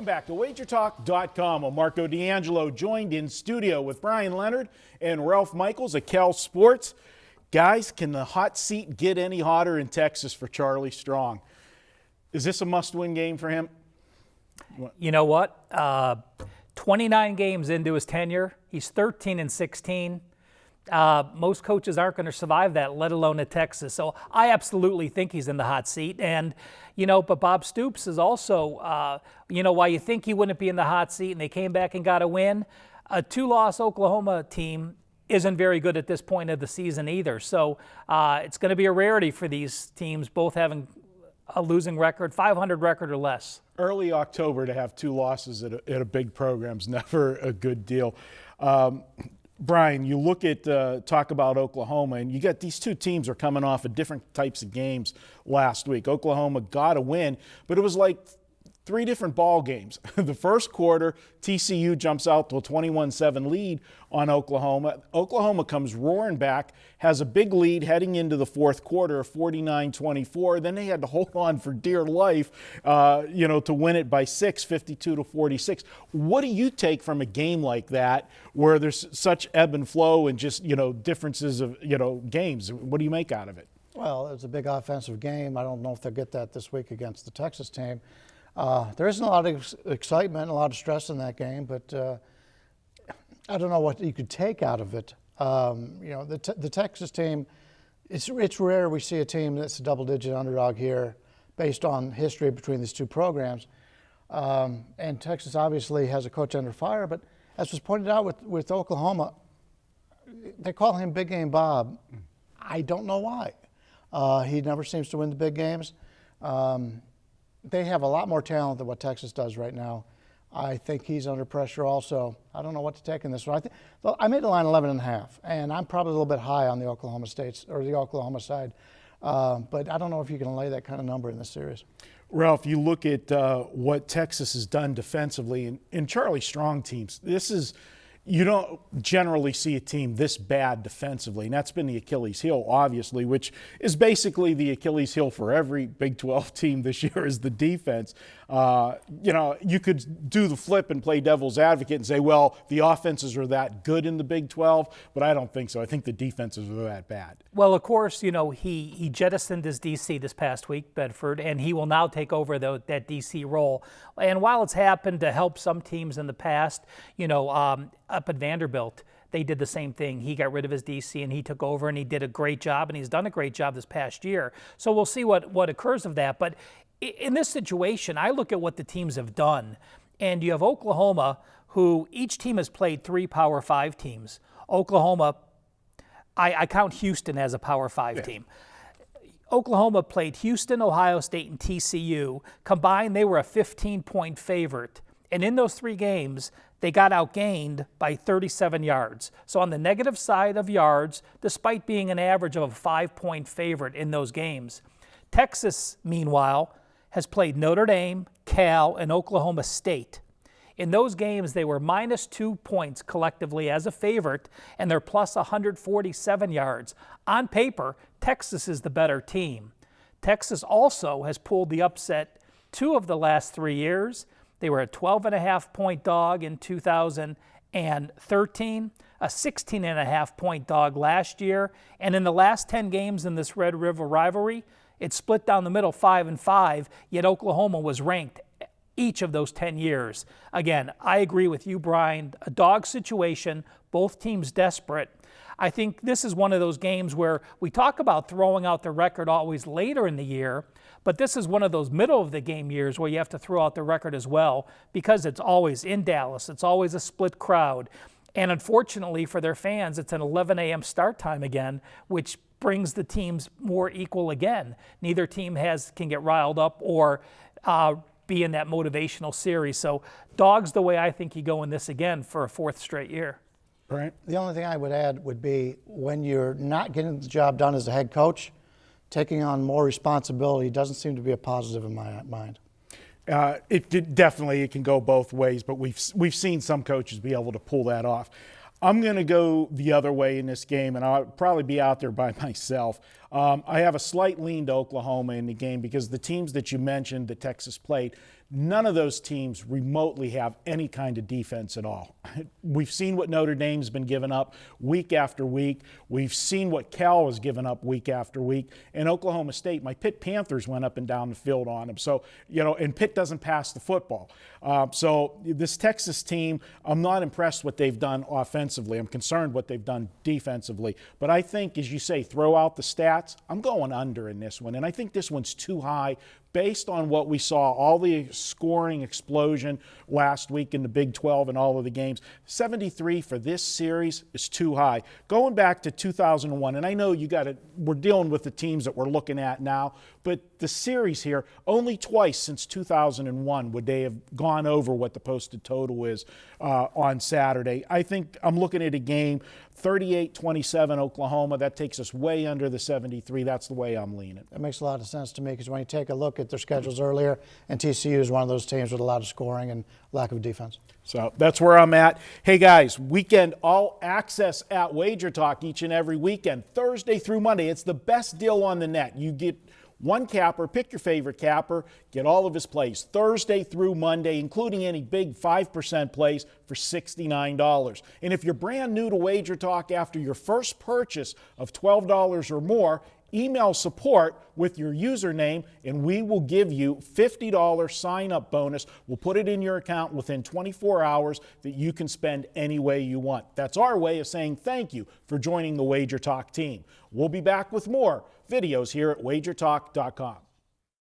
Welcome back to WagerTalk.com. I'm Marco D'Angelo, joined in studio with Brian Leonard and Ralph Michaels at Cal Sports. Guys, can the hot seat get any hotter in Texas for Charlie Strong? Is this a must-win game for him? You know what? 29 games into his tenure, he's 13-16. Most coaches aren't going to survive that, let alone at Texas. So I absolutely think he's in the hot seat. And, but Bob Stoops is also, why you think he wouldn't be in the hot seat and they came back and got a win. A two-loss Oklahoma team isn't very good at this point of the season either. So it's going to be a rarity for these teams, both having a losing record, 500 record or less. Early October to have two losses at a big program is never a good deal. Brian, you look at talk about Oklahoma, and you got these two teams are coming off of different types of games last week. Oklahoma got a win, but it was like three different ball games. The first quarter, TCU jumps out to a 21-7 lead on Oklahoma. Oklahoma comes roaring back, has a big lead heading into the fourth quarter, 49-24. Then they had to hold on for dear life, to win it by 6, 52-46. What do you take from a game like that where there's such ebb and flow and just, differences of, games? What do you make out of it? Well, it was a big offensive game. I don't know if they'll get that this week against the Texas team. There isn't a lot of excitement, a lot of stress in that game, but I don't know what you could take out of it. The Texas team, it's rare we see a team that's a double-digit underdog here based on history between these two programs. And Texas obviously has a coach under fire, but as was pointed out with Oklahoma, they call him Big Game Bob. I don't know why. He never seems to win the big games. They have a lot more talent than what Texas does right now. I think he's under pressure also. I don't know what to take in this one. I made the line 11.5, and I'm probably a little bit high on the Oklahoma side. But I don't know if you can lay that kind of number in this series. Ralph, you look at what Texas has done defensively in Charlie Strong teams. You don't generally see a team this bad defensively, and that's been the Achilles heel, obviously, which is basically the Achilles heel for every Big 12 team this year is the defense. You could do the flip and play devil's advocate and say, well, the offenses are that good in the Big 12, but I don't think so. I think the defenses are that bad. Well, of course, he jettisoned his DC this past week, Bedford, and he will now take over that DC role. And while it's happened to help some teams in the past, up at Vanderbilt, they did the same thing. He got rid of his DC and he took over and he did a great job, and he's done a great job this past year. So we'll see what occurs of that. But in this situation, I look at what the teams have done, and you have Oklahoma, who each team has played 3 Power 5 teams. Oklahoma, I count Houston as a Power 5 team. Oklahoma played Houston, Ohio State, and TCU. Combined, they were a 15-point favorite. And in those 3 games, they got outgained by 37 yards. So on the negative side of yards, despite being an average of a 5-point favorite in those games. Texas, meanwhile, has played Notre Dame, Cal, and Oklahoma State. In those games, they were minus 2 points collectively as a favorite, and they're plus 147 yards. On paper, Texas is the better team. Texas also has pulled the upset 2 of the last 3 years. They were a 12.5-point dog in 2013, a 16.5-point dog last year, and in the last 10 games in this Red River rivalry, it's split down the middle 5-5, yet Oklahoma was ranked each of those 10 years. Again, I agree with you, Brian. A dog situation, both teams desperate. I think this is one of those games where we talk about throwing out the record always later in the year, but this is one of those middle of the game years where you have to throw out the record as well, because it's always in Dallas. It's always a split crowd. And unfortunately for their fans, it's an 11 a.m. start time again, which brings the teams more equal again. Neither team can get riled up or be in that motivational series. So dogs the way I think you go in this again for a 4th straight year. Right. The only thing I would add would be when you're not getting the job done as a head coach, taking on more responsibility doesn't seem to be a positive in my mind. It can go both ways, but we've seen some coaches be able to pull that off. I'm going to go the other way in this game, and I'll probably be out there by myself. I have a slight lean to Oklahoma in the game because the teams that you mentioned that Texas played, None of those teams remotely have any kind of defense at all. We've seen what Notre Dame's been giving up week after week. We've seen what Cal has given up week after week. And Oklahoma State, my Pitt Panthers went up and down the field on them. So, and Pitt doesn't pass the football. So this Texas team, I'm not impressed what they've done offensively. I'm concerned what they've done defensively. But I think, as you say, throw out the stats, I'm going under in this one. And I think this one's too high based on what we saw, all the scoring explosion last week in the Big 12 and all of the games. 73 for this series is too high. Going back to 2001, and I know we're dealing with the teams that we're looking at now, but the series here, only twice since 2001 would they have gone over what the posted total is on Saturday. I think I'm looking at a game, 38-27 Oklahoma. That takes us way under the 73. That's the way I'm leaning. That makes a lot of sense to me because when you take a look at their schedules earlier, and TCU is one of those teams with a lot of scoring and lack of defense. So that's where I'm at. Hey guys, weekend all access at WagerTalk each and every weekend, Thursday through Monday. It's the best deal on the net. You get one capper, pick your favorite capper, get all of his plays Thursday through Monday, including any big 5% plays for $69. And if you're brand new to WagerTalk after your first purchase of $12 or more, email support with your username and we will give you $50 sign-up bonus. We'll put it in your account within 24 hours that you can spend any way you want. That's our way of saying thank you for joining the WagerTalk team. We'll be back with more videos here at WagerTalk.com.